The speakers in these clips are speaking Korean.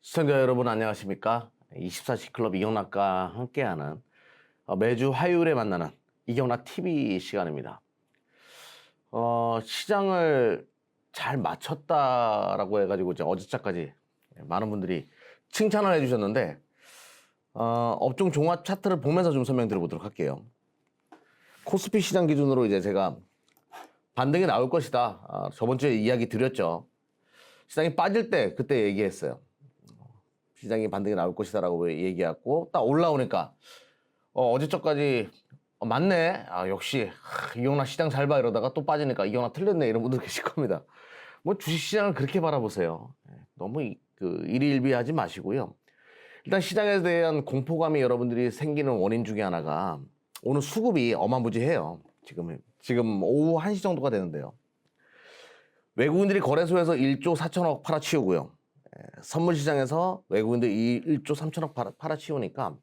시청자 여러분 안녕하십니까? 24시 클럽 이경락과 함께하는 매주 화요일에 만나는 이경락 TV 시간입니다. 시장을 잘 맞췄다라고 해가지고 이제 어제자까지 많은 분들이 칭찬을 해주셨는데 업종 종합 차트를 보면서 좀 설명드려 보도록 할게요. 코스피 시장 기준으로 이제 제가 반등이 나올 것이다. 저번 주에 이야기 드렸죠. 시장이 빠질 때 그때 얘기했어요. 시장이 반등이 나올 것이다라고 얘기했고 딱 올라오니까 어제저까지 맞네. 역시 이경락 시장 잘 봐 이러다가 또 빠지니까 이경락 틀렸네 이런 분들 계실 겁니다. 뭐 주식시장을 그렇게 바라보세요. 너무 일희일비하지 마시고요. 일단 시장에 대한 공포감이 여러분들이 생기는 원인 중에 하나가 오늘 수급이 어마무지해요. 지금 오후 1시 정도가 되는데요. 외국인들이 거래소에서 1조 4천억 팔아치우고요. 선물시장에서 외국인들이 1조 3천억 팔아치우니까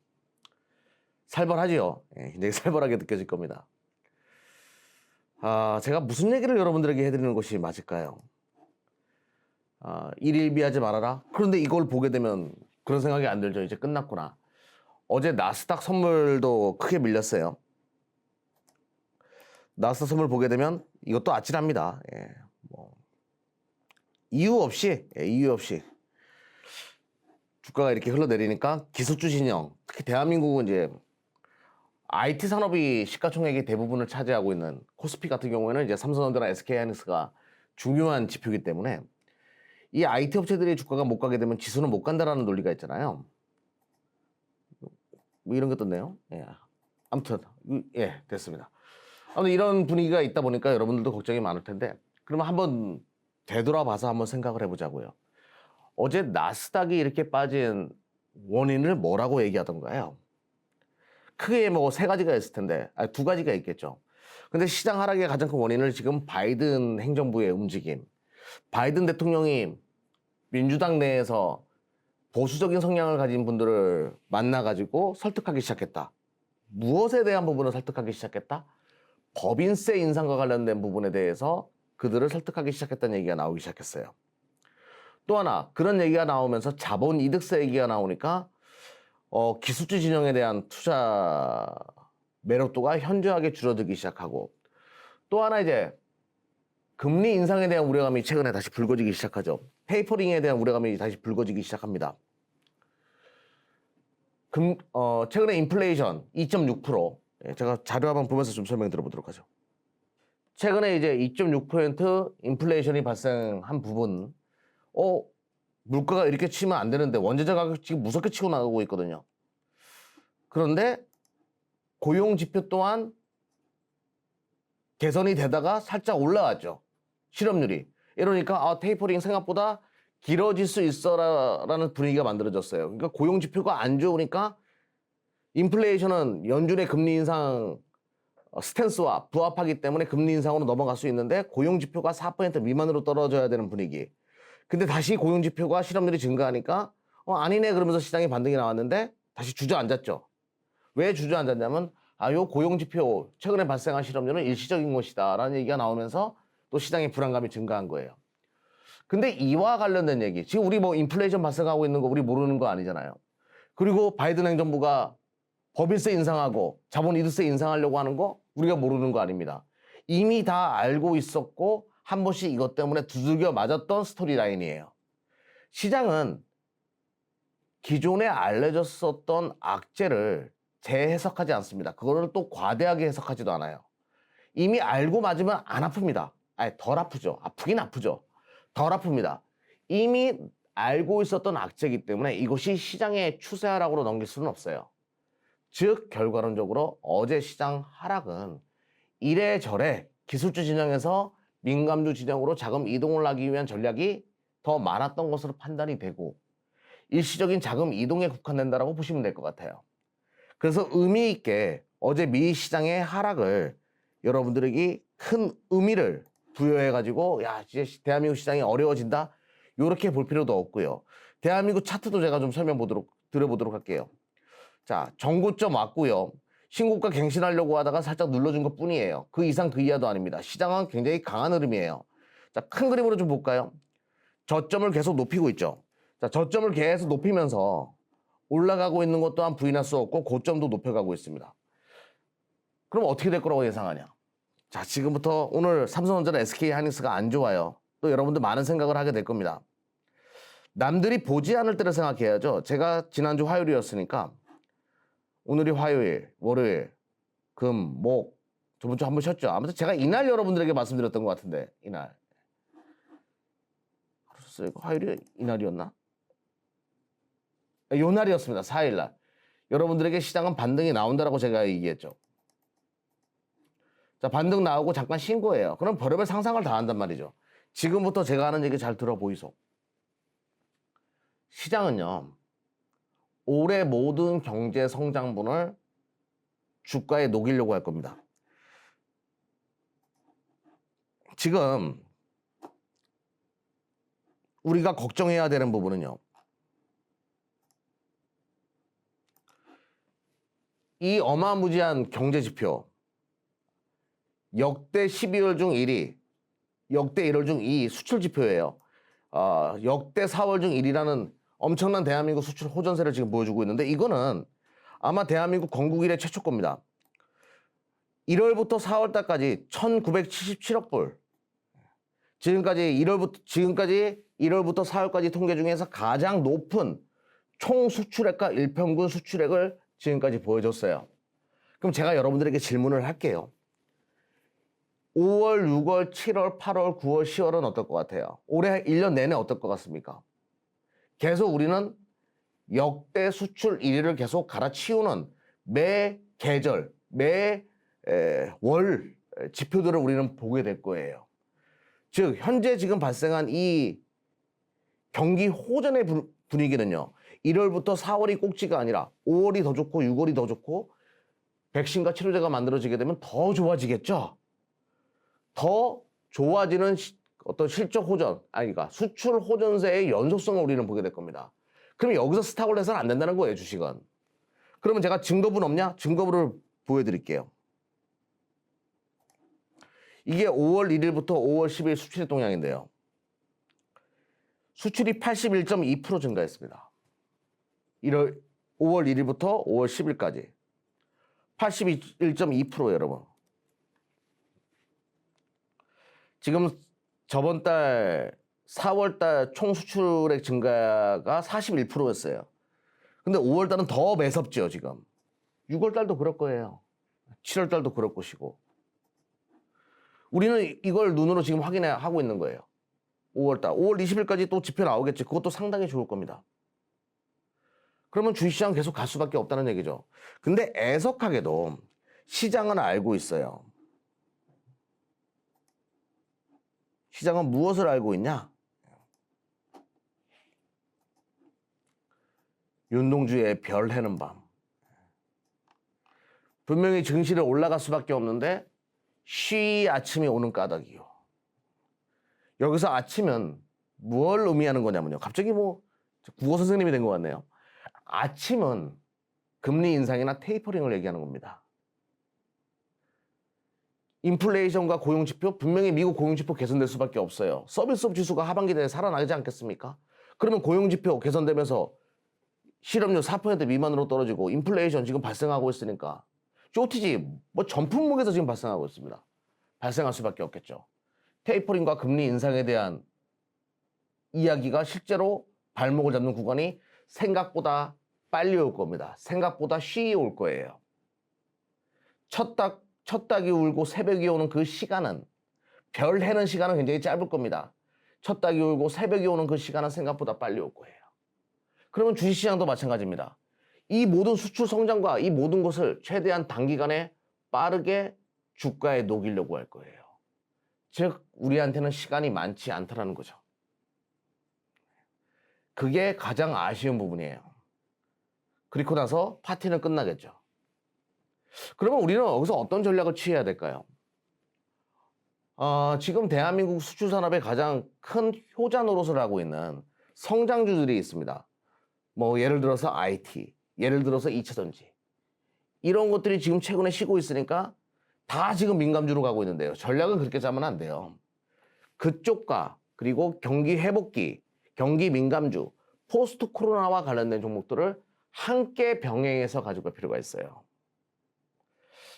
살벌하지요. 굉장히 살벌하게 느껴질 겁니다. 제가 무슨 얘기를 여러분들에게 해드리는 것이 맞을까요? 일일비하지 말아라. 그런데 이걸 보게 되면 그런 생각이 안 들죠. 이제 끝났구나. 어제 나스닥 선물도 크게 밀렸어요. 나스닥 선물 보게 되면 이것도 아찔합니다. 이유 없이 주가가 이렇게 흘러내리니까 기술주 진영, 특히 대한민국은 이제 IT 산업이 시가총액의 대부분을 차지하고 있는 코스피 같은 경우에는 이제 삼성전자나 SK하이닉스가 중요한 지표이기 때문에 이 IT 업체들이 주가가 못 가게 되면 지수는 못 간다라는 논리가 있잖아요. 뭐 이런 게 떴네요. 아무튼 됐습니다. 아무튼 이런 분위기가 있다 보니까 여러분들도 걱정이 많을 텐데 그러면 한번 되돌아봐서 한번 생각을 해보자고요. 어제 나스닥이 이렇게 빠진 원인을 뭐라고 얘기하던가요? 크게 뭐 세 가지가 있을 텐데, 두 가지가 있겠죠. 근데 시장 하락의 가장 큰 원인을 지금 바이든 행정부의 움직임, 바이든 대통령이 민주당 내에서 보수적인 성향을 가진 분들을 만나가지고 설득하기 시작했다. 무엇에 대한 부분을 설득하기 시작했다? 법인세 인상과 관련된 부분에 대해서 그들을 설득하기 시작했다는 얘기가 나오기 시작했어요. 또 하나 그런 얘기가 나오면서 자본 이득세 얘기가 나오니까 기술주 진영에 대한 투자 매력도가 현저하게 줄어들기 시작하고 또 하나 이제 금리 인상에 대한 우려감이 최근에 다시 불거지기 시작하죠. 테이퍼링에 대한 우려감이 다시 불거지기 시작합니다. 최근에 인플레이션 2.6%, 제가 자료 한번 보면서 좀 설명 들어보도록 하죠. 최근에 이제 2.6% 인플레이션이 발생한 부분, 물가가 이렇게 치면 안 되는데 원자재 가격 지금 무섭게 치고 나가고 있거든요. 그런데 고용 지표 또한 개선이 되다가 살짝 올라왔죠. 실업률이. 이러니까 테이퍼링 생각보다 길어질 수 있어라는 분위기가 만들어졌어요. 그러니까 고용 지표가 안 좋으니까 인플레이션은 연준의 금리 인상 스탠스와 부합하기 때문에 금리 인상으로 넘어갈 수 있는데 고용 지표가 4% 미만으로 떨어져야 되는 분위기. 근데 다시 고용 지표가 실업률이 증가하니까 아니네 그러면서 시장에 반등이 나왔는데 다시 주저앉았죠. 왜 주저앉았냐면 요 고용 지표 최근에 발생한 실업률은 일시적인 것이다 라는 얘기가 나오면서 또 시장의 불안감이 증가한 거예요. 근데 이와 관련된 얘기, 지금 우리 뭐 인플레이션 발생하고 있는 거 우리 모르는 거 아니잖아요. 그리고 바이든 행정부가 법인세 인상하고 자본이득세 인상하려고 하는 거 우리가 모르는 거 아닙니다. 이미 다 알고 있었고 한 번씩 이것 때문에 두들겨 맞았던 스토리라인이에요. 시장은 기존에 알려졌었던 악재를 재해석하지 않습니다. 그거를 또 과대하게 해석하지도 않아요. 이미 알고 맞으면 안 아픕니다. 덜 아프죠. 아프긴 아프죠. 덜 아픕니다. 이미 알고 있었던 악재이기 때문에 이것이 시장의 추세하락으로 넘길 수는 없어요. 즉 결과론적으로 어제 시장 하락은 이래저래 기술주 진영에서 민감주 진영으로 자금 이동을 하기 위한 전략이 더 많았던 것으로 판단이 되고 일시적인 자금 이동에 국한된다고 보시면 될 것 같아요. 그래서 의미 있게 어제 미 시장의 하락을 여러분들에게 큰 의미를 부여해가지고 이제 대한민국 시장이 어려워진다 이렇게 볼 필요도 없고요. 대한민국 차트도 제가 좀 드려보도록 할게요. 자, 정고점 왔고요. 신고가 갱신하려고 하다가 살짝 눌러준 것 뿐이에요. 그 이상 그 이하도 아닙니다. 시장은 굉장히 강한 흐름이에요. 자, 큰 그림으로 좀 볼까요? 저점을 계속 높이고 있죠. 자, 저점을 계속 높이면서 올라가고 있는 것 또한 부인할 수 없고 고점도 높여가고 있습니다. 그럼 어떻게 될 거라고 예상하냐? 자, 지금부터 오늘 삼성전자, SK하이닉스가 안 좋아요. 또 여러분들 많은 생각을 하게 될 겁니다. 남들이 보지 않을 때를 생각해야죠. 제가 지난주 화요일이었으니까 오늘이 화요일, 월요일, 금, 목, 저번 주 한 번 쉬었죠. 아무튼 제가 이날 여러분들에게 말씀드렸던 것 같은데 이날. 그랬어요. 화요일이 이날이었나? 요 날이었습니다. 4일날. 여러분들에게 시장은 반등이 나온다라고 제가 얘기했죠. 자, 반등 나오고 잠깐 쉰 거예요. 그럼 별의별 상상을 다 한단 말이죠. 지금부터 제가 하는 얘기 잘 들어보이소. 시장은요, 올해 모든 경제 성장분을 주가에 녹이려고 할 겁니다. 지금 우리가 걱정해야 되는 부분은요, 이 어마무지한 경제 지표, 역대 12월 중 1위, 역대 1월 중 2위 수출 지표예요. 역대 4월 중 1위라는 엄청난 대한민국 수출 호전세를 지금 보여주고 있는데 이거는 아마 대한민국 건국 이래 최초 겁니다. 1월부터 4월 달까지 1,977억 불. 지금까지 1월부터 4월까지 통계 중에서 가장 높은 총 수출액과 일평균 수출액을 지금까지 보여줬어요. 그럼 제가 여러분들에게 질문을 할게요. 5월, 6월, 7월, 8월, 9월, 10월은 어떨 것 같아요? 올해 1년 내내 어떨 것 같습니까? 계속 우리는 역대 수출 1위를 계속 갈아치우는 매 계절, 매 월 지표들을 우리는 보게 될 거예요. 즉 현재 지금 발생한 이 경기 호전의 분위기는요. 1월부터 4월이 꼭지가 아니라 5월이 더 좋고 6월이 더 좋고 백신과 치료제가 만들어지게 되면 더 좋아지겠죠. 더 좋아지는 어떤 실적 호전, 아니가 수출 호전세의 연속성을 우리는 보게 될 겁니다. 그럼 여기서 스탑을 해서는 안 된다는 거예요, 주식은. 그러면 제가 증거분 없냐? 증거분을 보여드릴게요. 이게 5월 1일부터 5월 10일 수출입 동향인데요. 수출이 81.2% 증가했습니다. 5월 1일부터 5월 10일까지 81.2% 여러분. 지금 저번 달 4월 달 총 수출액 증가가 41%였어요. 근데 5월 달은 더 매섭죠, 지금. 6월 달도 그럴 거예요. 7월 달도 그럴 것이고. 우리는 이걸 눈으로 지금 확인하고 있는 거예요. 5월 달. 5월 20일까지 또 지표 나오겠지. 그것도 상당히 좋을 겁니다. 그러면 주식시장 계속 갈 수밖에 없다는 얘기죠. 근데 애석하게도 시장은 알고 있어요. 시장은 무엇을 알고 있냐? 윤동주의 별 해는 밤. 분명히 증시를 올라갈 수밖에 없는데 쉬 아침이 오는 까닭이요. 여기서 아침은 무엇을 의미하는 거냐면요. 갑자기 뭐 국어 선생님이 된 것 같네요. 아침은 금리 인상이나 테이퍼링을 얘기하는 겁니다. 인플레이션과 고용지표, 분명히 미국 고용지표 개선될 수밖에 없어요. 서비스업 지수가 하반기 내에 살아나지 않겠습니까? 그러면 고용지표 개선되면서 실업률 4% 미만으로 떨어지고 인플레이션 지금 발생하고 있으니까 쇼티지 뭐 전 품목에서 지금 발생하고 있습니다. 발생할 수밖에 없겠죠. 테이퍼링과 금리 인상에 대한 이야기가 실제로 발목을 잡는 구간이 생각보다 빨리 올 겁니다. 생각보다 쉬이 올 거예요. 첫 닭이 울고 새벽이 오는 그 시간은, 별 해는 시간은 굉장히 짧을 겁니다. 첫 닭이 울고 새벽이 오는 그 시간은 생각보다 빨리 올 거예요. 그러면 주식시장도 마찬가지입니다. 이 모든 수출 성장과 이 모든 것을 최대한 단기간에 빠르게 주가에 녹이려고 할 거예요. 즉 우리한테는 시간이 많지 않다라는 거죠. 그게 가장 아쉬운 부분이에요. 그리고 나서 파티는 끝나겠죠. 그러면 우리는 여기서 어떤 전략을 취해야 될까요? 지금 대한민국 수출 산업의 가장 큰 효자 노릇을 하고 있는 성장주들이 있습니다. 뭐 예를 들어서 IT, 예를 들어서 2차전지. 이런 것들이 지금 최근에 쉬고 있으니까 다 지금 민감주로 가고 있는데요. 전략은 그렇게 짜면 안 돼요. 그쪽과 그리고 경기 회복기, 경기 민감주, 포스트 코로나와 관련된 종목들을 함께 병행해서 가지고 갈 필요가 있어요.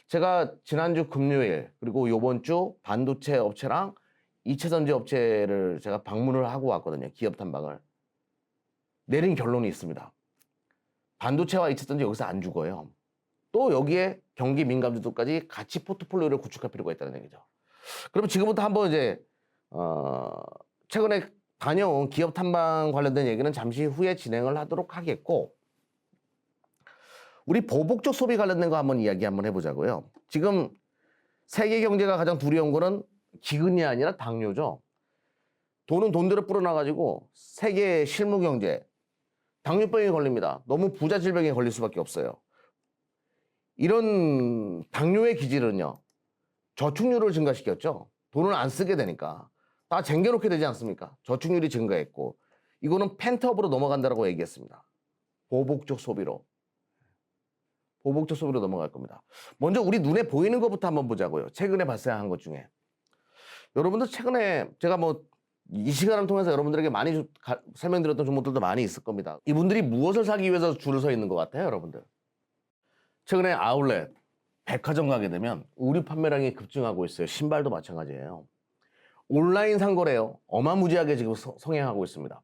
제가 지난주 금요일 그리고 요번 주 반도체 업체랑 2차 전지 업체를 제가 방문을 하고 왔거든요. 기업 탐방을. 내린 결론이 있습니다. 반도체와 2차 전지 여기서 안 죽어요. 또 여기에 경기 민감주들까지 같이 포트폴리오를 구축할 필요가 있다는 얘기죠. 그럼 지금부터 한번 이제 최근에 다녀온 기업 탐방 관련된 얘기는 잠시 후에 진행을 하도록 하겠고, 우리 보복적 소비 관련된 거 한번 이야기 한번 해보자고요. 지금 세계 경제가 가장 두려운 거는 기근이 아니라 당뇨죠. 돈은 돈대로 불어나가지고 세계 실무 경제, 당뇨병이 걸립니다. 너무 부자 질병에 걸릴 수밖에 없어요. 이런 당뇨의 기질은요, 저축률을 증가시켰죠. 돈을 안 쓰게 되니까 다 쟁겨놓게 되지 않습니까? 저축률이 증가했고, 이거는 펜트업으로 넘어간다고 얘기했습니다. 보복적 소비로 넘어갈 겁니다. 먼저 우리 눈에 보이는 것부터 한번 보자고요. 최근에 발생한 것 중에 여러분들 최근에 제가 뭐 이 시간을 통해서 여러분들에게 많이 설명드렸던 종목들도 많이 있을 겁니다. 이분들이 무엇을 사기 위해서 줄을 서 있는 것 같아요, 여러분들? 최근에 아울렛, 백화점 가게 되면 의류 판매량이 급증하고 있어요. 신발도 마찬가지예요. 온라인 상거래요. 어마무지하게 지금 성행하고 있습니다.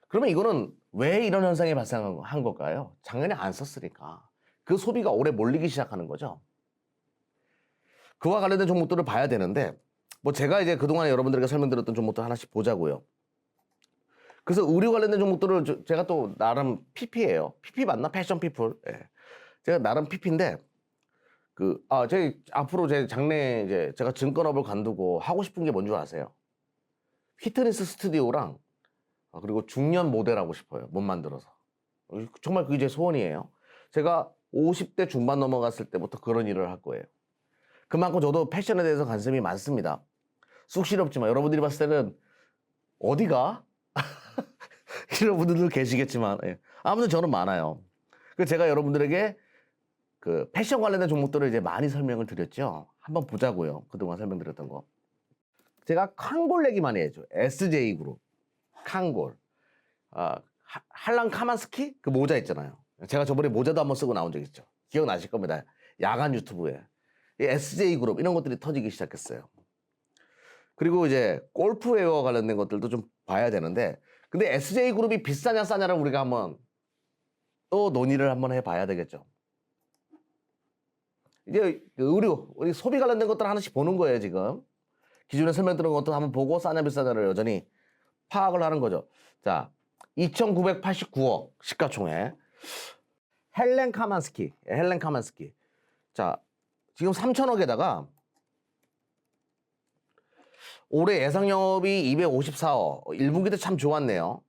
그러면 이거는 왜 이런 현상이 발생한 걸까요? 작년에 안 썼으니까. 그 소비가 올해 몰리기 시작하는 거죠. 그와 관련된 종목들을 봐야 되는데, 뭐 제가 이제 그동안에 여러분들에게 설명드렸던 종목들 하나씩 보자고요. 그래서 의류 관련된 종목들을 제가 또 나름 PP예요. PP 맞나? 패션 피플. 예. 제가 나름 PP인데, 앞으로 제 장래 이제 제가 증권업을 관두고 하고 싶은 게 뭔 줄 아세요? 피트니스 스튜디오랑 그리고 중년 모델 하고 싶어요. 몸 만들어서. 정말 그게 제 소원이에요. 제가 50대 중반 넘어갔을 때부터 그런 일을 할 거예요. 그만큼 저도 패션에 대해서 관심이 많습니다. 쑥스럽지만 여러분들이 봤을 때는 어디가? 이런 분들도 계시겠지만, 예. 아무튼 저는 많아요. 그래서 제가 여러분들에게 그 패션 관련된 종목들을 이제 많이 설명을 드렸죠. 한번 보자고요. 그동안 설명드렸던 거. 제가 칸골 얘기 많이 해줘. SJ그룹, 칸골. 한랑 카만스키? 그 모자 있잖아요. 제가 저번에 모자도 한번 쓰고 나온 적 있죠. 기억나실 겁니다. 야간 유튜브에. SJ그룹 이런 것들이 터지기 시작했어요. 그리고 이제 골프웨어 관련된 것들도 좀 봐야 되는데, 근데 SJ그룹이 비싸냐 싸냐를 우리가 한번 또 논의를 한번 해봐야 되겠죠. 이제 의류, 우리 소비 관련된 것들 하나씩 보는 거예요, 지금. 기존에 설명드린 것도 한번 보고 싸냐 비싸냐를 여전히 파악을 하는 거죠. 자, 2,989억 시가총액. 헬렌 카만스키. 자, 지금 3,000억에다가 올해 예상 영업이 254억. 1분기 때 참 좋았네요.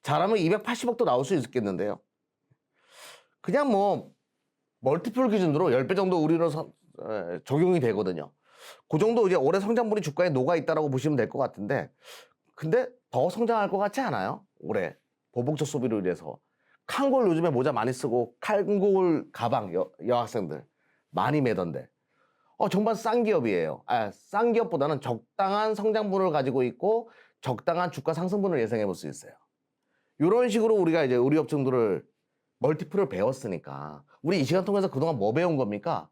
잘하면 280억도 나올 수 있겠는데요. 그냥 뭐 멀티플 기준으로 10배 정도 우리로 적용이 되거든요. 그 정도 이제 올해 성장분이 주가에 녹아 있다라고 보시면 될 것 같은데, 근데 더 성장할 것 같지 않아요? 올해 보복적 소비로 인해서. 칸골 요즘에 모자 많이 쓰고 칸골 가방 여학생들 많이 매던데, 정말 싼 기업이에요. 싼 기업보다는 적당한 성장분을 가지고 있고 적당한 주가 상승분을 예상해 볼 수 있어요. 이런 식으로 우리가 이제 우리 업종들을 멀티플을 배웠으니까, 우리 이 시간 통해서 그동안 뭐 배운 겁니까?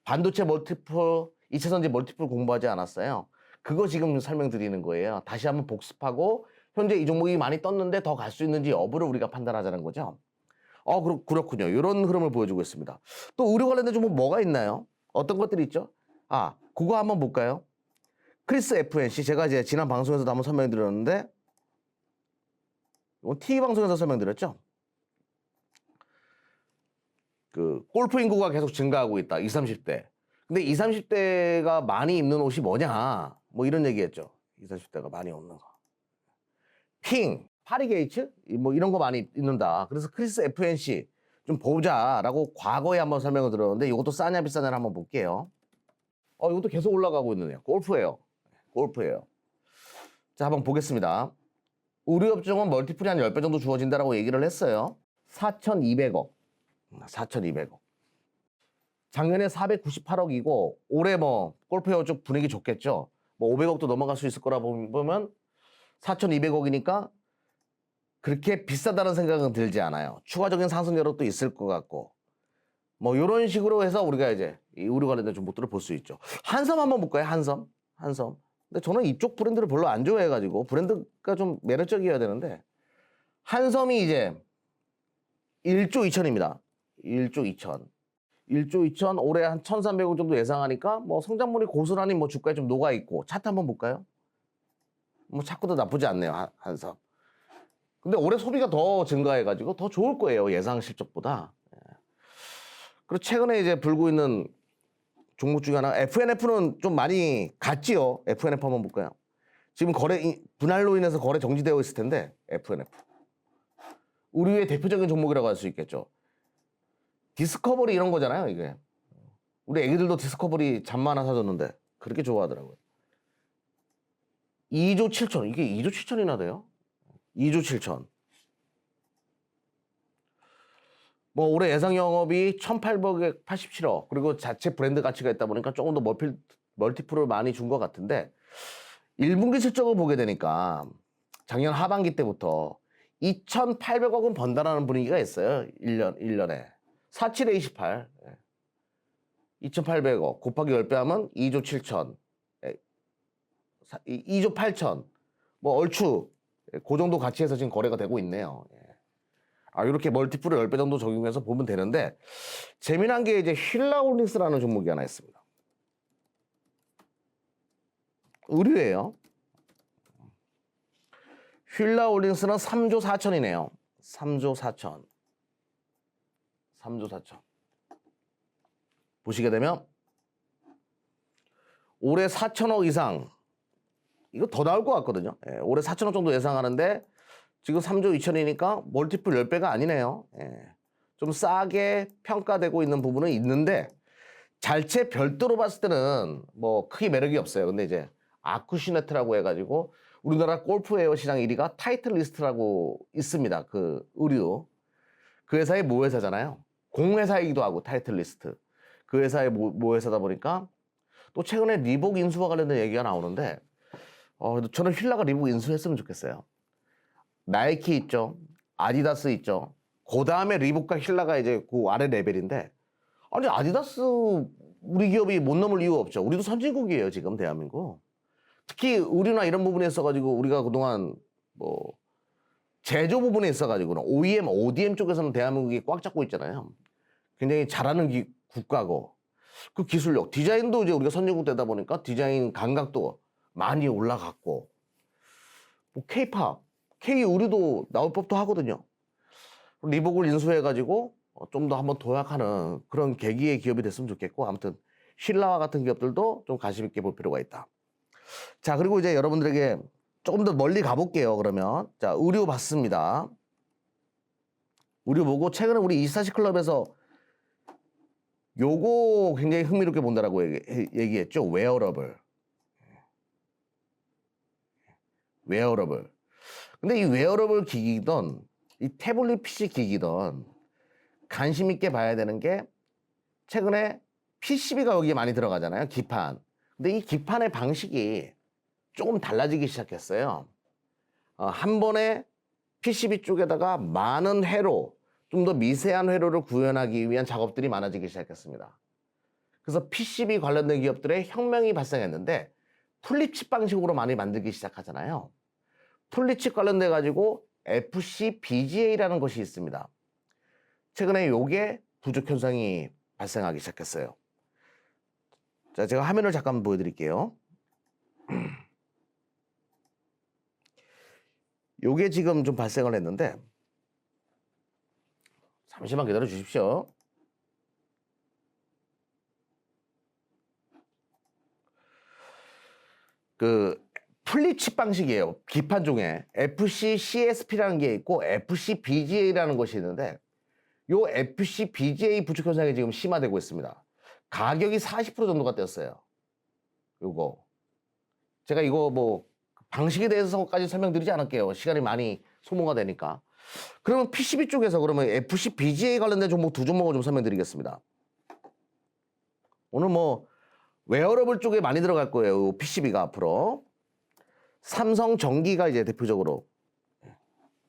반도체 멀티플, 2차 전지 멀티플 공부하지 않았어요? 그거 지금 설명드리는 거예요. 다시 한번 복습하고 현재 이 종목이 많이 떴는데 더 갈 수 있는지 여부를 우리가 판단하자는 거죠. 그렇군요. 이런 흐름을 보여주고 있습니다. 또 의료 관련된 종목 뭐가 있나요? 어떤 것들이 있죠? 그거 한번 볼까요? 크리스 FNC, 제가 이제 지난 방송에서도 한번 설명드렸는데, 이건 TV 방송에서 설명드렸죠? 그 골프 인구가 계속 증가하고 있다. 20, 30대. 근데 20, 30대가 많이 입는 옷이 뭐냐? 뭐 이런 얘기했죠. 20, 30대가 많이 입는 거. 핑, 파리게이츠? 뭐 이런 거 많이 입는다. 그래서 크리스 FNC 좀 보자라고 과거에 한번 설명을 드렸는데, 이것도 싸냐 비싸냐를 한번 볼게요. 이것도 계속 올라가고 있네요. 골프예요. 자, 한번 보겠습니다. 의류업종은 멀티플이 한 10배 정도 주어진다라고 얘기를 했어요. 4,200억. 작년에 498억이고 올해 뭐 골프웨어 쪽 분위기 좋겠죠. 뭐 500억도 넘어갈 수 있을 거라 보면 4,200억이니까 그렇게 비싸다는 생각은 들지 않아요. 추가적인 상승 여력도 있을 것 같고 뭐 이런 식으로 해서 우리가 이제 이 의류 관련된 종목들을 볼 수 있죠. 한섬 한번 볼까요? 한섬. 근데 저는 이쪽 브랜드를 별로 안 좋아해가지고 브랜드가 좀 매력적이어야 되는데 한섬이 이제 1조 2천입니다. 1조 2천. 1조 2천 올해 한 1,300억 정도 예상하니까 뭐 성장률이 고스란히 뭐 주가에 좀 녹아 있고 차트 한번 볼까요? 뭐 차트도 나쁘지 않네요. 한섬. 근데 올해 소비가 더 증가해가지고 더 좋을 거예요. 예상 실적보다. 그리고 최근에 이제 불고 있는 종목 중에 하나 FNF는 좀 많이 갔지요. FNF 한번 볼까요? 지금 거래 분할로 인해서 거래 정지되어 있을 텐데 FNF. 의류의 대표적인 종목이라고 할 수 있겠죠. 디스커버리 이런 거잖아요, 이게. 우리 애기들도 디스커버리 잠만 하나 사줬는데 그렇게 좋아하더라고요. 2조 7천. 이게 2조 7천이나 돼요? 2조 7천. 뭐 올해 예상 영업이 1,887억. 그리고 자체 브랜드 가치가 있다 보니까 조금 더 멀티플을 많이 준 것 같은데 1분기 실적을 보게 되니까 작년 하반기 때부터 2,800억은 번다라는 분위기가 있어요. 1년에. 47에 28. 2,800억 곱하기 10배 하면 2조 7천. 2조 8천. 뭐 얼추 그 정도 가치에서 지금 거래가 되고 있네요. 이렇게 멀티플을 10배 정도 적용해서 보면 되는데 재미난 게 이제 힐라홀딩스라는 종목이 하나 있습니다. 의류예요. 힐라홀딩스는 3조 4천이네요. 3조 4천. 3조 4천. 보시게 되면 올해 4천억 이상 이거 더 나올 것 같거든요. 올해 4천억 정도 예상하는데 지금 3조 2천이니까 멀티플 10배가 아니네요. 좀 싸게 평가되고 있는 부분은 있는데 잘체 별도로 봤을 때는 뭐 크게 매력이 없어요. 근데 이제 아쿠시네트라고 해가지고 우리나라 골프웨어 시장 1위가 타이틀리스트라고 있습니다. 그 의류. 그 회사의 모회사잖아요. 공회사이기도 하고 타이틀리스트. 그 회사의 모회사다 보니까 또 최근에 리복 인수와 관련된 얘기가 나오는데 저는 휠라가 리복 인수했으면 좋겠어요. 나이키 있죠. 아디다스 있죠. 그 다음에 리복과 힐라가 이제 그 아래 레벨인데 아니 아디다스 우리 기업이 못 넘을 이유 없죠. 우리도 선진국이에요 지금 대한민국. 특히 의류나 이런 부분에 있어가지고 우리가 그동안 뭐 제조 부분에 있어가지고는 OEM, ODM 쪽에서는 대한민국이 꽉 잡고 있잖아요. 굉장히 잘하는 국가고 그 기술력, 디자인도 이제 우리가 선진국 되다 보니까 디자인 감각도 많이 올라갔고 뭐 K-팝, K-의류도 나올 법도 하거든요. 리복을 인수해가지고 좀 더 한번 도약하는 그런 계기의 기업이 됐으면 좋겠고 아무튼 신라와 같은 기업들도 좀 관심 있게 볼 필요가 있다. 자, 그리고 이제 여러분들에게 조금 더 멀리 가볼게요. 그러면 자, 의류 봤습니다. 의류 보고 최근에 우리 24시 클럽에서 요거 굉장히 흥미롭게 본다라고 얘기했죠. 웨어러블. 근데 이 웨어러블 기기든 이 태블릿 PC 기기든 관심 있게 봐야 되는 게 최근에 PCB가 여기에 많이 들어가잖아요. 기판. 근데 이 기판의 방식이 조금 달라지기 시작했어요. 한 번에 PCB 쪽에다가 많은 회로, 좀 더 미세한 회로를 구현하기 위한 작업들이 많아지기 시작했습니다. 그래서 PCB 관련된 기업들의 혁명이 발생했는데 풀립칩 방식으로 많이 만들기 시작하잖아요. 풀립칩 관련돼 가지고 FCBGA라는 것이 있습니다. 최근에 요게 부족 현상이 발생하기 시작했어요. 자, 제가 화면을 잠깐 보여드릴게요. 요게 지금 좀 발생을 했는데 잠시만 기다려 주십시오. 그 플립칩 방식이에요. 기판 중에 FC-CSP라는 게 있고 FC-BGA라는 것이 있는데 요 FC-BGA 부족 현상이 지금 심화되고 있습니다. 가격이 40% 정도가 뛰었어요. 요거 제가 이거 뭐 방식에 대해서까지 설명드리지 않을게요. 시간이 많이 소모가 되니까. 그러면 PCB 쪽에서 그러면 FC-BGA 관련된 종목 두 종목을 좀 설명드리겠습니다. 오늘 뭐 웨어러블 쪽에 많이 들어갈 거예요. PCB가 앞으로. 삼성전기가 이제 대표적으로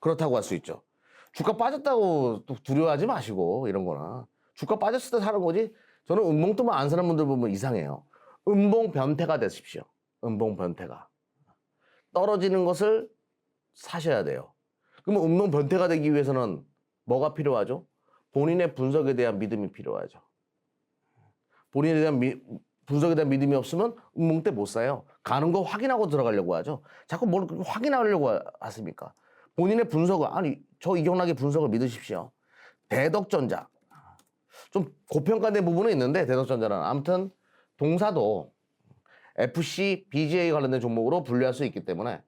그렇다고 할 수 있죠. 주가 빠졌다고 또 두려워하지 마시고 이런 거나 주가 빠졌을 때 사는 거지. 저는 음봉 뜨면 안 사는 분들 보면 이상해요. 음봉 변태가 되십시오. 음봉 변태가. 떨어지는 것을 사셔야 돼요. 그러면 음봉 변태가 되기 위해서는 뭐가 필요하죠? 본인의 분석에 대한 믿음이 필요하죠. 본인에 대한 분석에 대한 믿음이 없으면 음봉 때 못 사요. 가는 거 확인하고 들어가려고 하죠. 자꾸 뭘 확인하려고 하십니까? 본인의 분석을, 아니, 저 이경락의 분석을 믿으십시오. 대덕전자. 좀 고평가된 부분은 있는데, 대덕전자는. 아무튼, 동사도 FC, BGA 관련된 종목으로 분류할 수 있기 때문에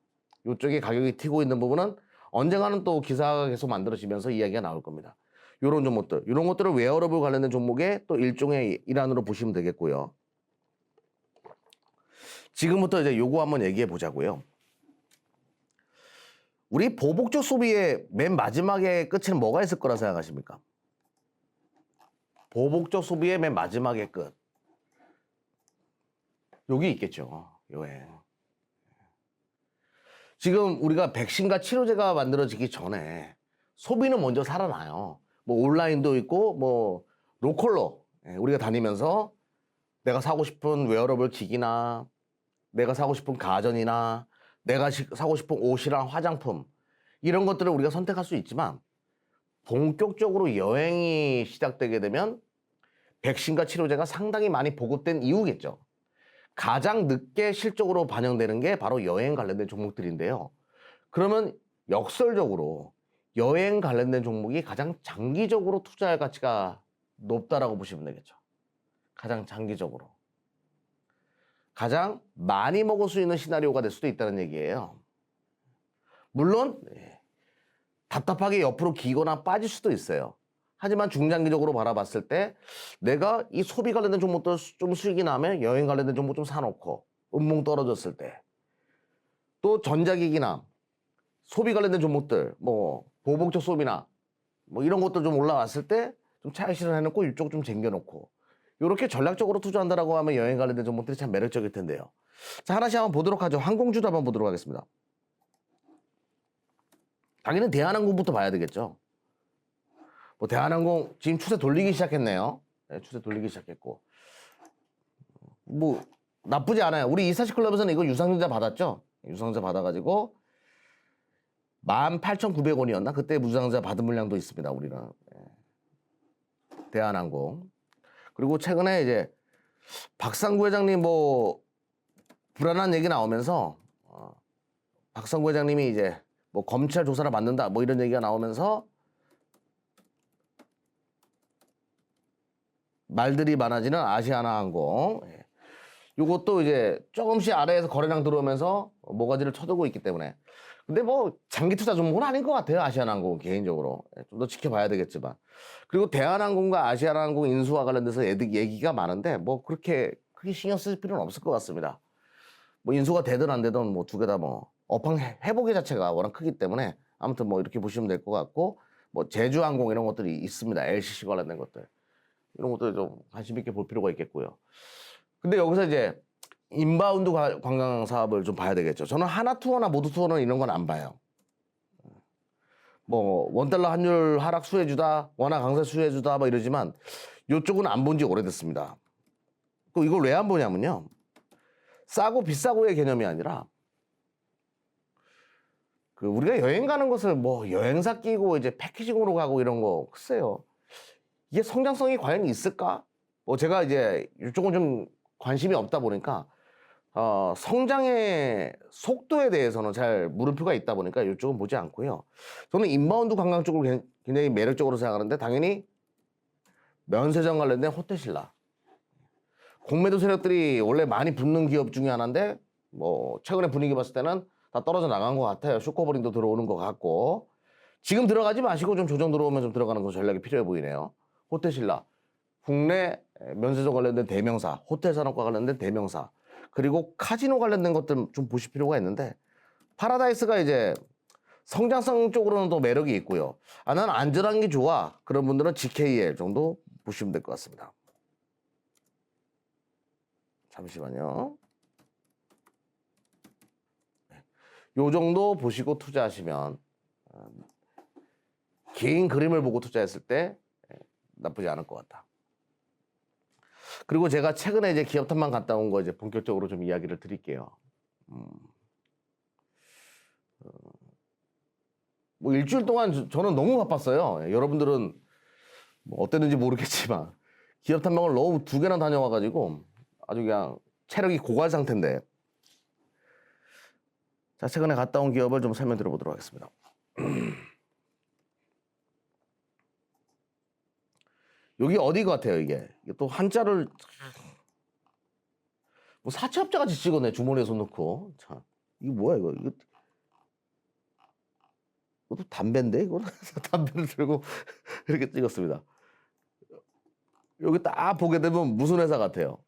이쪽에 가격이 튀고 있는 부분은 언젠가는 또 기사가 계속 만들어지면서 이야기가 나올 겁니다. 이런 종목들, 이런 것들을 웨어러블 관련된 종목의 또 일종의 일환으로 보시면 되겠고요. 지금부터 이제 요거 한번 얘기해 보자고요. 우리 보복적 소비의 맨 마지막에 끝에는 뭐가 있을 거라 생각하십니까? 보복적 소비의 맨 마지막의 끝. 여기 있겠죠. 요에. 지금 우리가 백신과 치료제가 만들어지기 전에 소비는 먼저 살아나요. 뭐 온라인도 있고 뭐 로컬로 우리가 다니면서 내가 사고 싶은 웨어러블 기기나 내가 사고 싶은 가전이나 내가 사고 싶은 옷이랑 화장품 이런 것들을 우리가 선택할 수 있지만 본격적으로 여행이 시작되게 되면 백신과 치료제가 상당히 많이 보급된 이유겠죠. 가장 늦게 실적으로 반영되는 게 바로 여행 관련된 종목들인데요. 그러면 역설적으로 여행 관련된 종목이 가장 장기적으로 투자할 가치가 높다라고 보시면 되겠죠. 가장 장기적으로. 가장 많이 먹을 수 있는 시나리오가 될 수도 있다는 얘기예요. 물론 답답하게 옆으로 기거나 빠질 수도 있어요. 하지만 중장기적으로 바라봤을 때 내가 이 소비 관련된 종목들 좀 수익이 나면 여행 관련된 종목 좀 사놓고 음봉 떨어졌을 때 또 전자기기나 소비 관련된 종목들 뭐 보복적 소비나 뭐 이런 것들 좀 올라왔을 때 좀 차익 실현해놓고 이쪽 좀 쟁겨놓고 이렇게 전략적으로 투자한다라고 하면 여행 관련된 종목들이 참 매력적일 텐데요. 자, 하나씩 한번 보도록 하죠. 항공주도 한번 보도록 하겠습니다. 당연히 대한항공부터 봐야 되겠죠. 뭐 대한항공 지금 추세 돌리기 시작했네요. 네, 추세 돌리기 시작했고 뭐 나쁘지 않아요. 우리 247클럽에서는 이거 유상증자 받았죠. 유상증자 받아가지고 18,900원이었나? 그때 무상증자 받은 물량도 있습니다. 우리는 대한항공. 그리고 최근에 이제 박상구 회장님 뭐 불안한 얘기 나오면서 박상구 회장님이 이제 뭐 검찰 조사를 받는다 뭐 이런 얘기가 나오면서 말들이 많아지는 아시아나항공. 이것도 이제 조금씩 아래에서 거래량 들어오면서 모가지를 쳐들고 있기 때문에. 근데 뭐 장기 투자 종목은 아닌 것 같아요. 아시아나항공 개인적으로. 좀 더 지켜봐야 되겠지만. 그리고 대한항공과 아시아나항공 인수와 관련돼서 얘기가 많은데 뭐 그렇게 크게 신경 쓸 필요는 없을 것 같습니다. 뭐 인수가 되든 안 되든 뭐 두 개 다 뭐 업황 회복의 자체가 워낙 크기 때문에 아무튼 뭐 이렇게 보시면 될 것 같고 뭐 제주항공 이런 것들이 있습니다. LCC 관련된 것들. 이런 것들 좀 관심 있게 볼 필요가 있겠고요. 근데 여기서 이제 인바운드 관광 사업을 좀 봐야 되겠죠. 저는 하나투어나 모두투어는 이런 건 안 봐요. 뭐 원달러 환율 하락 수혜주다, 원화 강세 수혜주다 뭐 이러지만 이쪽은 안 본 지 오래됐습니다. 또 이걸 왜 안 보냐면요. 싸고 비싸고의 개념이 아니라 그 우리가 여행 가는 것을 뭐 여행사 끼고 이제 패키징으로 가고 이런 거 글쎄요. 이게 성장성이 과연 있을까? 뭐 제가 이제 이쪽은 좀 관심이 없다 보니까 성장의 속도에 대해서는 잘 물음표가 있다 보니까 이쪽은 보지 않고요. 저는 인바운드 관광 쪽을 굉장히 매력적으로 생각하는데 당연히 면세점 관련된 호텔신라. 공매도 세력들이 원래 많이 붙는 기업 중에 하나인데 뭐 최근에 분위기 봤을 때는 다 떨어져 나간 것 같아요. 쇼커버링도 들어오는 것 같고 지금 들어가지 마시고 좀 조정 들어오면 좀 들어가는 거 전략이 필요해 보이네요. 호텔신라. 국내 면세점 관련된 대명사, 호텔 산업과 관련된 대명사, 그리고 카지노 관련된 것들 좀 보실 필요가 있는데 파라다이스가 이제 성장성 쪽으로는 또 매력이 있고요. 나는 안전한 게 좋아. 그런 분들은 GKL 정도 보시면 될 것 같습니다. 잠시만요. 요 정도 보시고 투자하시면 긴 그림을 보고 투자했을 때 나쁘지 않을 것 같다. 그리고 제가 최근에 이제 기업 탐방 갔다 온 거 이제 본격적으로 좀 이야기를 드릴게요. 뭐 일주일 동안 저는 너무 바빴어요. 여러분들은 뭐 어땠는지 모르겠지만 기업 탐방을 너무 2개나 다녀와가지고 아주 그냥 체력이 고갈 상태인데, 자, 최근에 갔다 온 기업을 좀 설명드려 보도록 하겠습니다. 여기 어디 같아요, 이게? 또 한자를 뭐 사채업자 같이 찍었네, 주머니에 손 넣고. 자, 이거 뭐야, 이거? 이것도 담배인데, 이거? 담배를 들고 이렇게 찍었습니다. 여기 딱 보게 되면 무슨 회사 같아요?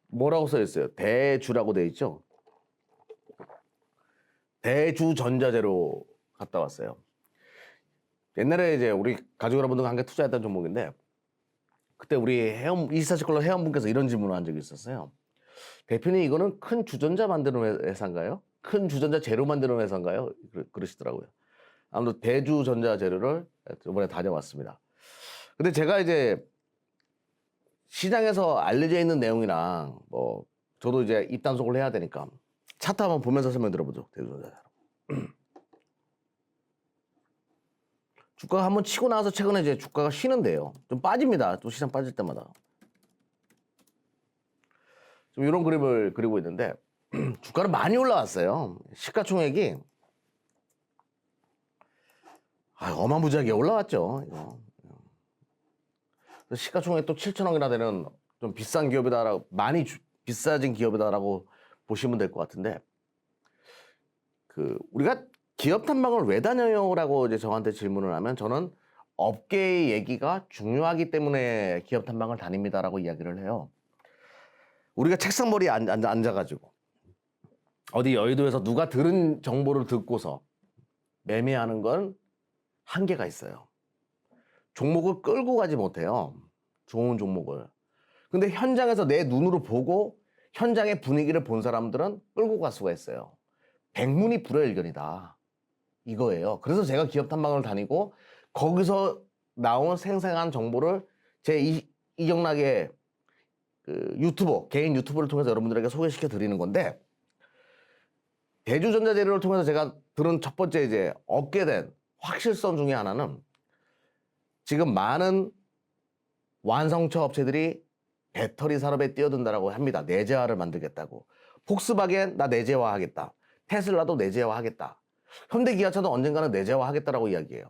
뭐라고 써 있어요? 대주라고 돼 있죠? 대주전자재로 갔다 왔어요. 옛날에 이제 우리 가족 여러분들과 함께 투자했던 종목인데, 그때 우리 24시 컬러 회원분께서 이런 질문을 한 적이 있었어요. 대표님, 이거는 큰 주전자 만드는 회사인가요? 큰 주전자 재료 만드는 회사인가요? 그러시더라고요. 아무튼 대주전자 재료를 이번에 다녀왔습니다. 근데 제가 이제 시장에서 알려져 있는 내용이랑 뭐 저도 이제 입단속을 해야 되니까 차트 한번 보면서 설명 들어보죠. 대주전자. 주가가 한번 치고 나서 최근에 이제 주가가 쉬는데요. 좀 빠집니다. 또 시장 빠질 때마다. 좀 이런 그림을 그리고 있는데 주가는 많이 올라왔어요. 시가총액이 어마무지하게 올라왔죠. 이거. 시가총액 또 7천억이나 되는 좀 비싼 기업이다라고, 많이 비싸진 기업이다라고 보시면 될 것 같은데, 우리가 기업 탐방을 왜 다녀요라고 이제 저한테 질문을 하면 저는 업계의 얘기가 중요하기 때문에 기업 탐방을 다닙니다라고 이야기를 해요. 우리가 책상머리에 앉아가지고 어디 여의도에서 누가 들은 정보를 듣고서 매매하는 건 한계가 있어요. 종목을 끌고 가지 못해요. 좋은 종목을. 근데 현장에서 내 눈으로 보고 현장의 분위기를 본 사람들은 끌고 갈 수가 있어요. 백문이 불여일견이다. 이거예요. 그래서 제가 기업 탐방을 다니고 거기서 나온 생생한 정보를 제 이경락의 개인 유튜브를 통해서 여러분들에게 소개시켜 드리는 건데, 대주전자재료를 통해서 제가 들은 첫 번째 이제 얻게 된 확실성 중에 하나는, 지금 많은 완성차 업체들이 배터리 산업에 뛰어든다라고 합니다. 내재화를 만들겠다고. 폭스바겐 나 내재화하겠다. 테슬라도 내재화하겠다. 현대기아차도 언젠가는 내재화하겠다라고 이야기해요.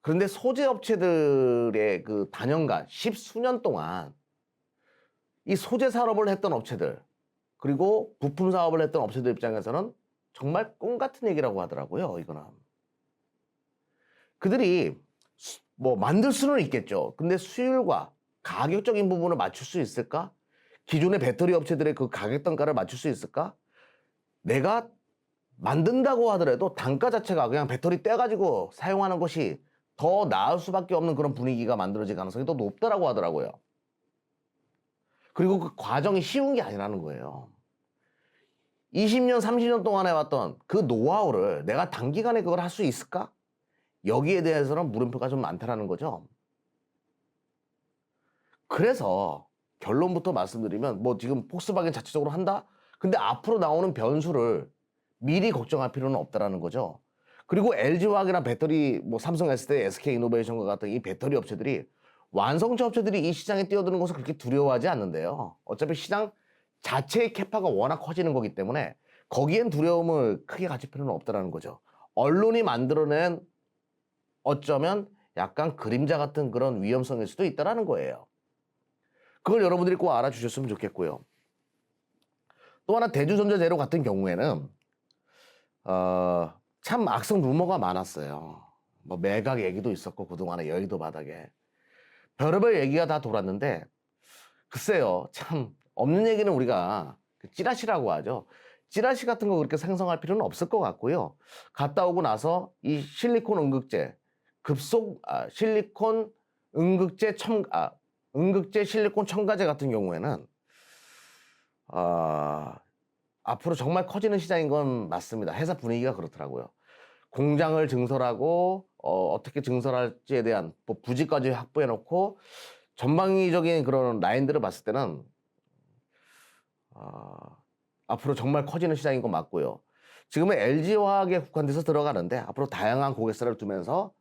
그런데 소재 업체들의 그 단연간 10수년 동안 이 소재 산업을 했던 업체들, 그리고 부품 사업을 했던 업체들 입장에서는 정말 꿈 같은 얘기라고 하더라고요. 이거는 그들이 뭐 만들 수는 있겠죠. 근데 수율과 가격적인 부분을 맞출 수 있을까? 기존의 배터리 업체들의 그 가격 단가를 맞출 수 있을까? 내가 만든다고 하더라도 단가 자체가 그냥 배터리 떼가지고 사용하는 것이 더 나을 수밖에 없는 그런 분위기가 만들어질 가능성이 더 높다라고 하더라고요. 그리고 그 과정이 쉬운 게 아니라는 거예요. 20년, 30년 동안 해왔던 그 노하우를 내가 단기간에 그걸 할 수 있을까? 여기에 대해서는 물음표가 좀 많다라는 거죠. 그래서 결론부터 말씀드리면, 뭐 지금 폭스바겐 자체적으로 한다? 근데 앞으로 나오는 변수를 미리 걱정할 필요는 없다라는 거죠. 그리고 LG화학이나 배터리, 뭐 삼성 SK, SK이노베이션과 같은 이 배터리 업체들이, 완성차 업체들이 이 시장에 뛰어드는 것을 그렇게 두려워하지 않는데요. 어차피 시장 자체의 캐파가 워낙 커지는 거기 때문에 거기엔 두려움을 크게 가질 필요는 없다라는 거죠. 언론이 만들어낸 어쩌면 약간 그림자 같은 그런 위험성일 수도 있다라는 거예요. 그걸 여러분들이 꼭 알아주셨으면 좋겠고요. 또 하나, 대주전자재료 같은 경우에는 참 악성 루머가 많았어요. 뭐 매각 얘기도 있었고, 그동안에 여의도 바닥에 별의별 얘기가 다 돌았는데, 글쎄요, 참 없는 얘기는 우리가 찌라시라고 하죠. 찌라시 같은 거 그렇게 생성할 필요는 없을 것 같고요. 갔다 오고 나서 이 실리콘 응급제 실리콘 응급제 실리콘 첨가제 같은 경우에는 앞으로 정말 커지는 시장인 건 맞습니다. 회사 분위기가 그렇더라고요. 공장을 증설하고 어떻게 증설할지에 대한 뭐 부지까지 확보해 놓고 전방위적인 그런 라인들을 봤을 때는 앞으로 정말 커지는 시장인 건 맞고요. 지금은 LG화학에 국한돼서 들어가는데 앞으로 다양한 고객사를 두면서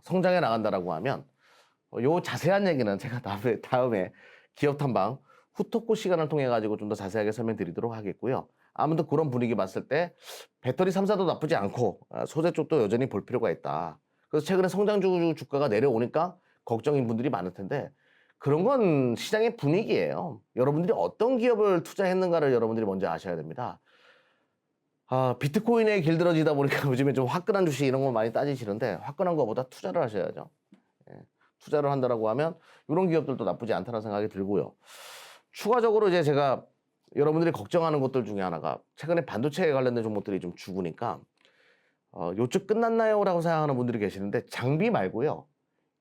성장해 나간다라고 하면 요 자세한 얘기는 제가 다음에 기업 탐방 후토크 시간을 통해 가지고 좀 더 자세하게 설명드리도록 하겠고요. 아무튼 그런 분위기 봤을 때 배터리 3사도 나쁘지 않고 소재 쪽도 여전히 볼 필요가 있다. 그래서 최근에 성장주 주가가 내려오니까 걱정인 분들이 많을 텐데 그런 건 시장의 분위기예요. 여러분들이 어떤 기업을 투자했는가를 여러분들이 먼저 아셔야 됩니다. 비트코인에 길들어지다 보니까 요즘에 좀 화끈한 주식 이런 거 많이 따지시는데 화끈한 것보다 투자를 하셔야죠. 예, 투자를 한다라고 하면 이런 기업들도 나쁘지 않다는 생각이 들고요. 추가적으로 이제 제가 여러분들이 걱정하는 것들 중에 하나가 최근에 반도체에 관련된 종목들이 좀 죽으니까 요쪽 끝났나요? 라고 생각하는 분들이 계시는데 장비 말고요.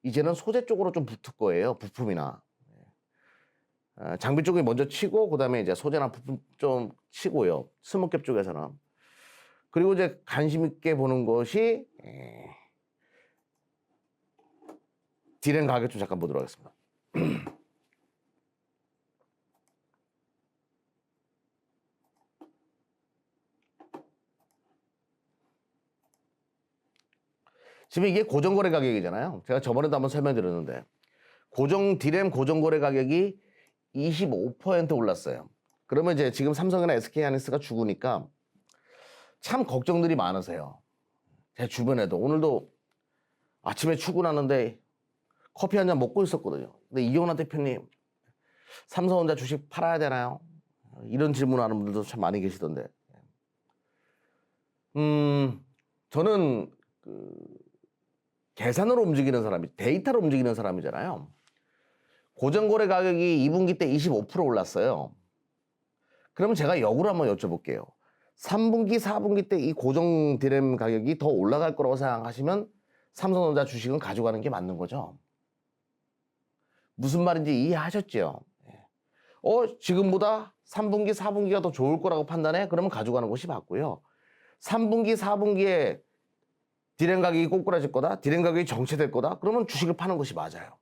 이제는 소재 쪽으로 좀 붙을 거예요. 부품이나. 장비 쪽이 먼저 치고 그다음에 이제 소재나 부품 좀 치고요. 스몰캡 쪽에서는. 그리고 이제 관심 있게 보는 것이 디램 가격 좀 잠깐 보도록 하겠습니다. 지금 이게 고정거래 가격이잖아요. 제가 저번에도 한번 설명드렸는데 디램 고정거래 가격이 25% 올랐어요. 그러면 이제 지금 삼성이나 SK하이닉스가 죽으니까 참 걱정들이 많으세요. 제 주변에도 오늘도 아침에 출근하는데 커피 한 잔 먹고 있었거든요. 근데 이용환 대표님 삼성전자 주식 팔아야 되나요? 이런 질문하는 분들도 참 많이 계시던데. 저는 계산으로 움직이는 사람이 데이터로 움직이는 사람이잖아요. 고정거래 가격이 2분기 때 25% 올랐어요. 그러면 제가 역으로 한번 여쭤볼게요. 3분기, 4분기 때 이 고정 디램 가격이 더 올라갈 거라고 생각하시면 삼성전자 주식은 가져가는 게 맞는 거죠. 무슨 말인지 이해하셨죠? 지금보다 3분기, 4분기가 더 좋을 거라고 판단해? 그러면 가져가는 것이 맞고요. 3분기, 4분기에 디램 가격이 꼬꾸라질 거다? 디램 가격이 정체될 거다? 그러면 주식을 파는 것이 맞아요.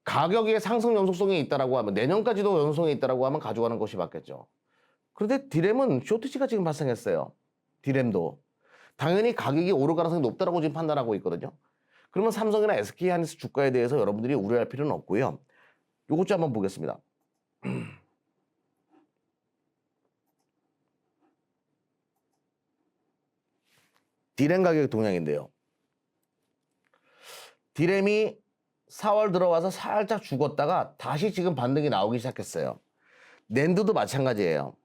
가격의 상승 연속성이 있다라고 하면 내년까지도 연속성이 있다라고 하면 가져가는 것이 맞겠죠. 그런데 디램은 쇼트지가 지금 발생했어요. 디램도. 당연히 가격이 오를 가능성이 높다라고 지금 판단하고 있거든요. 그러면 삼성이나 SK하이닉스 주가에 대해서 여러분들이 우려할 필요는 없고요. 요것 좀 한번 보겠습니다. 디램 가격 동향인데요. 디램이 4월 들어와서 살짝 죽었다가 다시 지금 반등이 나오기 시작했어요. 낸드도 마찬가지예요.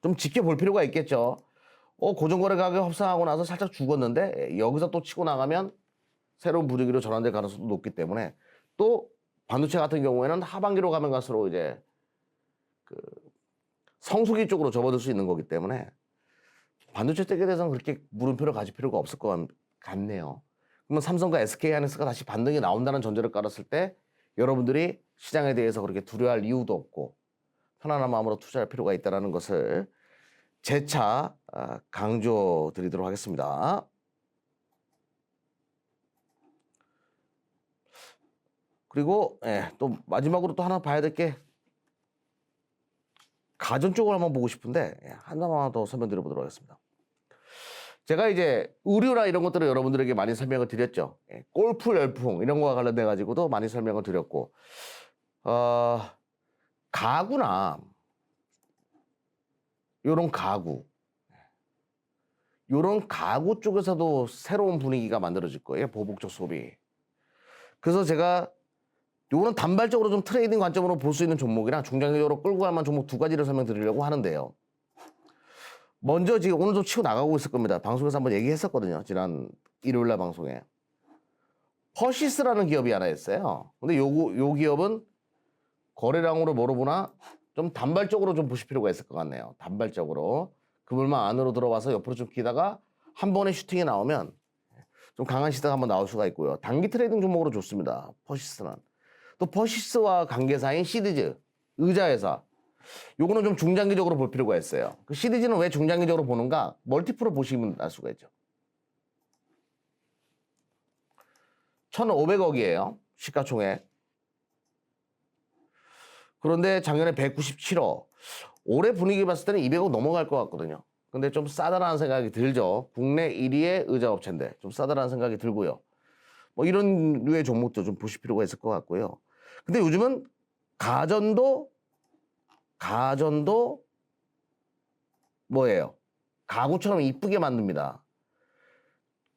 좀 지켜볼 필요가 있겠죠. 고정거래 가격 협상하고 나서 살짝 죽었는데 여기서 또 치고 나가면 새로운 분위기로 전환될 가능성도 높기 때문에 또 반도체 같은 경우에는 하반기로 가면 갈수록 이제 성수기 쪽으로 접어들 수 있는 거기 때문에 반도체 쪽에 대해서는 그렇게 물음표를 가질 필요가 없을 것 같네요. 그러면 삼성과 SK하이닉스가 다시 반등이 나온다는 전제를 깔았을 때 여러분들이 시장에 대해서 그렇게 두려워할 이유도 없고 편안한 마음으로 투자할 필요가 있다는 것을 재차 강조드리도록 하겠습니다. 그리고 또 마지막으로 또 하나 봐야 될 게 가전 쪽을 한번 보고 싶은데 하나만 더 설명드려보도록 하겠습니다. 제가 이제 의류나 이런 것들을 여러분들에게 많이 설명을 드렸죠. 골프 열풍 이런 거와 관련돼 가지고도 많이 설명을 드렸고 가구나 요런 가구 쪽에서도 새로운 분위기가 만들어질 거예요. 보복적 소비. 그래서 제가 요거는 단발적으로 좀 트레이딩 관점으로 볼 수 있는 종목이랑 중장기적으로 끌고 갈 만한 종목 두 가지를 설명드리려고 하는데요. 먼저 지금 오늘도 치고 나가고 있을 겁니다. 방송에서 한번 얘기했었거든요. 지난 일요일날 방송에. 퍼시스라는 기업이 하나 있어요. 근데 요 기업은 거래량으로 뭐로 보나 좀 단발적으로 좀 보실 필요가 있을 것 같네요. 단발적으로. 그물망 안으로 들어와서 옆으로 좀 기다가 한 번에 슈팅이 나오면 좀 강한 시세가 한번 나올 수가 있고요. 단기 트레이딩 종목으로 좋습니다. 퍼시스는. 또 퍼시스와 관계사인 시디즈. 의자회사. 요거는 좀 중장기적으로 볼 필요가 있어요. 그 시리즈는 왜 중장기적으로 보는가? 멀티플을 보시면 알 수가 있죠. 1,500억이에요. 시가총액. 그런데 작년에 197억. 올해 분위기 봤을 때는 200억 넘어갈 것 같거든요. 근데 좀 싸다라는 생각이 들죠. 국내 1위의 의자업체인데 좀 싸다라는 생각이 들고요. 뭐 이런 류의 종목도 좀 보실 필요가 있을 것 같고요. 근데 요즘은 가전도 뭐예요? 가구처럼 이쁘게 만듭니다.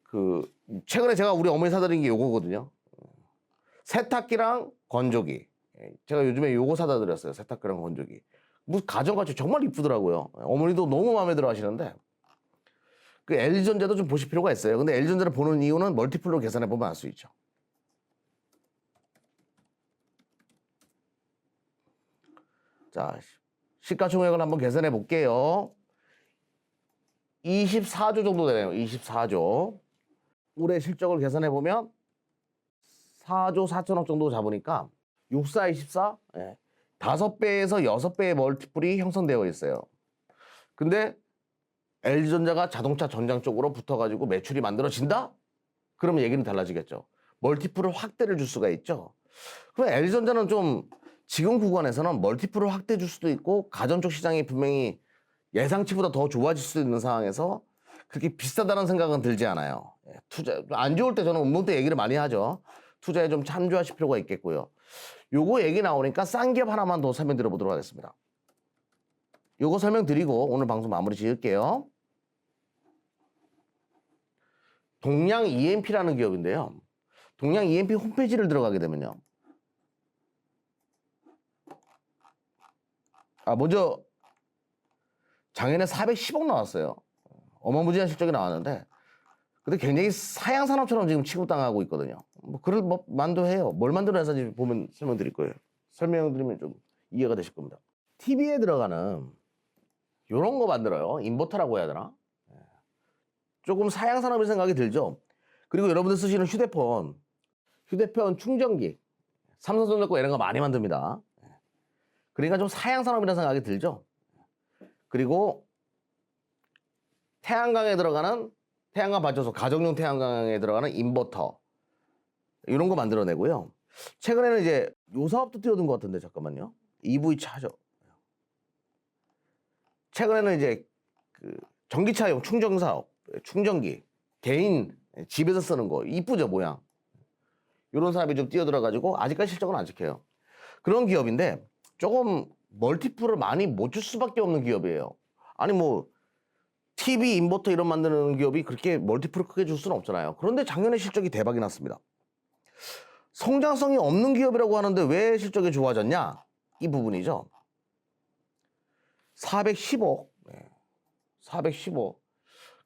그 최근에 제가 우리 어머니 사드린 게 요거거든요. 세탁기랑 건조기. 제가 요즘에 요거 사다 드렸어요. 세탁기랑 건조기. 무슨 가전같이 정말 이쁘더라고요. 어머니도 너무 마음에 들어 하시는데 그 LG전자도 좀 보실 필요가 있어요. 근데 LG전자를 보는 이유는 멀티플로 계산해 보면 알 수 있죠. 자, 시가총액을 한번 계산해 볼게요. 24조 정도 되네요. 24조. 올해 실적을 계산해 보면 4조 4천억 정도 잡으니까 64, 24? 예. 5배에서 6배의 멀티플이 형성되어 있어요. 근데 LG전자가 자동차 전장 쪽으로 붙어가지고 매출이 만들어진다? 그러면 얘기는 달라지겠죠. 멀티플을 확대를 줄 수가 있죠. 그럼 LG전자는 좀 지금 구간에서는 멀티플을 확대해 줄 수도 있고 가전 쪽 시장이 분명히 예상치보다 더 좋아질 수도 있는 상황에서 그렇게 비싸다는 생각은 들지 않아요. 투자 안 좋을 때 저는 운동 때 얘기를 많이 하죠. 투자에 좀 참조하실 필요가 있겠고요. 요거 얘기 나오니까 싼 기업 하나만 더 설명드려 보도록 하겠습니다. 요거 설명드리고 오늘 방송 마무리 지을게요. 동양 EMP라는 기업인데요. 동양 EMP 홈페이지를 들어가게 되면요. 먼저 작년에 410억 나왔어요. 어마무지한 실적이 나왔는데 근데 굉장히 사양 산업처럼 지금 취급당하고 있거든요. 뭐 그럴 만도 해요. 뭘 만들어 회사인지 보면 설명드릴 거예요. 설명드리면 좀 이해가 되실 겁니다. TV에 들어가는 이런 거 만들어요. 인버터라고 해야 되나? 조금 사양 산업의 생각이 들죠. 그리고 여러분들 쓰시는 휴대폰 충전기, 삼성전자 거 이런 거 많이 만듭니다. 그러니까 좀 사양 산업이라는 생각이 들죠. 그리고 태양광에 들어가는 태양광 발전소, 가정용 태양광에 들어가는 인버터 이런 거 만들어내고요. 최근에는 이제 요 사업도 뛰어든 것 같은데 잠깐만요. EV 차저. 최근에는 이제 그 전기차용 충전 사업, 충전기, 개인 집에서 쓰는 거 이쁘죠 모양. 이런 사업이 좀 뛰어들어가지고 아직까지 실적은 안 찍혀요. 그런 기업인데 조금 멀티플을 많이 못 줄 수밖에 없는 기업이에요. 아니 뭐 TV, 인버터 이런 만드는 기업이 그렇게 멀티플을 크게 줄 수는 없잖아요. 그런데 작년에 실적이 대박이 났습니다. 성장성이 없는 기업이라고 하는데 왜 실적이 좋아졌냐? 이 부분이죠. 410억. 410억.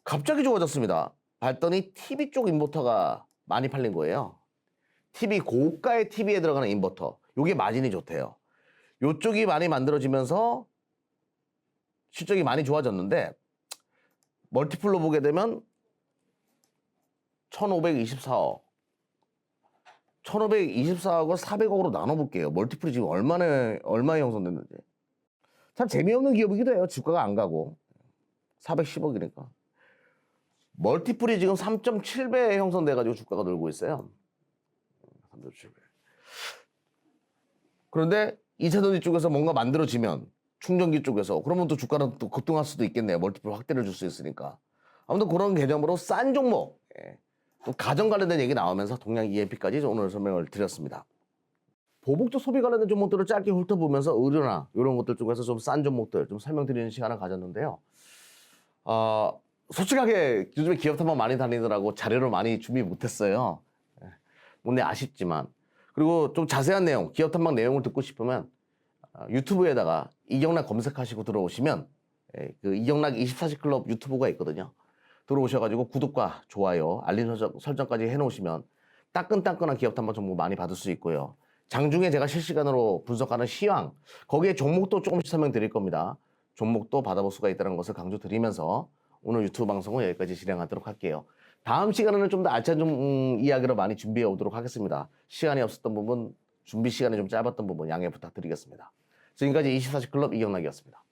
갑자기 좋아졌습니다. 봤더니 TV 쪽 인버터가 많이 팔린 거예요. TV, 고가의 TV에 들어가는 인버터. 요게 마진이 좋대요. 요쪽이 많이 만들어지면서 실적이 많이 좋아졌는데 멀티플로 보게 되면 1,524억. 1,524억을 400억으로 나눠볼게요. 멀티플이 지금 얼마에 형성됐는지. 참 재미없는 기업이기도 해요. 주가가 안 가고. 410억이니까. 멀티플이 지금 3.7배에 형성돼가지고 주가가 늘고 있어요. 3.7배. 그런데 2차전지 쪽에서 뭔가 만들어지면 충전기 쪽에서 그러면 또 주가는 또 급등할 수도 있겠네요. 멀티플 확대를 줄 수 있으니까. 아무튼 그런 개념으로 싼 종목, 또 가전 관련된 얘기 나오면서 동양 EMP까지 오늘 설명을 드렸습니다. 보복적 소비 관련된 종목들을 짧게 훑어보면서 의료나 이런 것들 쪽에서 좀 싼 종목들 좀 설명드리는 시간을 가졌는데요. 솔직하게 요즘에 기업 탐방 많이 다니느라고 자료를 많이 준비 못했어요. 근데 아쉽지만. 그리고 좀 자세한 내용, 기업 탐방 내용을 듣고 싶으면 유튜브에다가 이경락 검색하시고 들어오시면 그 이경락 24시 클럽 유튜브가 있거든요. 들어오셔가지고 구독과 좋아요, 알림 설정까지 해놓으시면 따끈따끈한 기업 탐방 정보 많이 받을 수 있고요. 장중에 제가 실시간으로 분석하는 시황, 거기에 종목도 조금씩 설명드릴 겁니다. 종목도 받아볼 수가 있다는 것을 강조드리면서 오늘 유튜브 방송은 여기까지 진행하도록 할게요. 다음 시간에는 좀 더 알찬 이야기를 많이 준비해 오도록 하겠습니다. 시간이 없었던 부분, 준비 시간이 좀 짧았던 부분 양해 부탁드리겠습니다. 지금까지 24시 클럽 이경락이었습니다.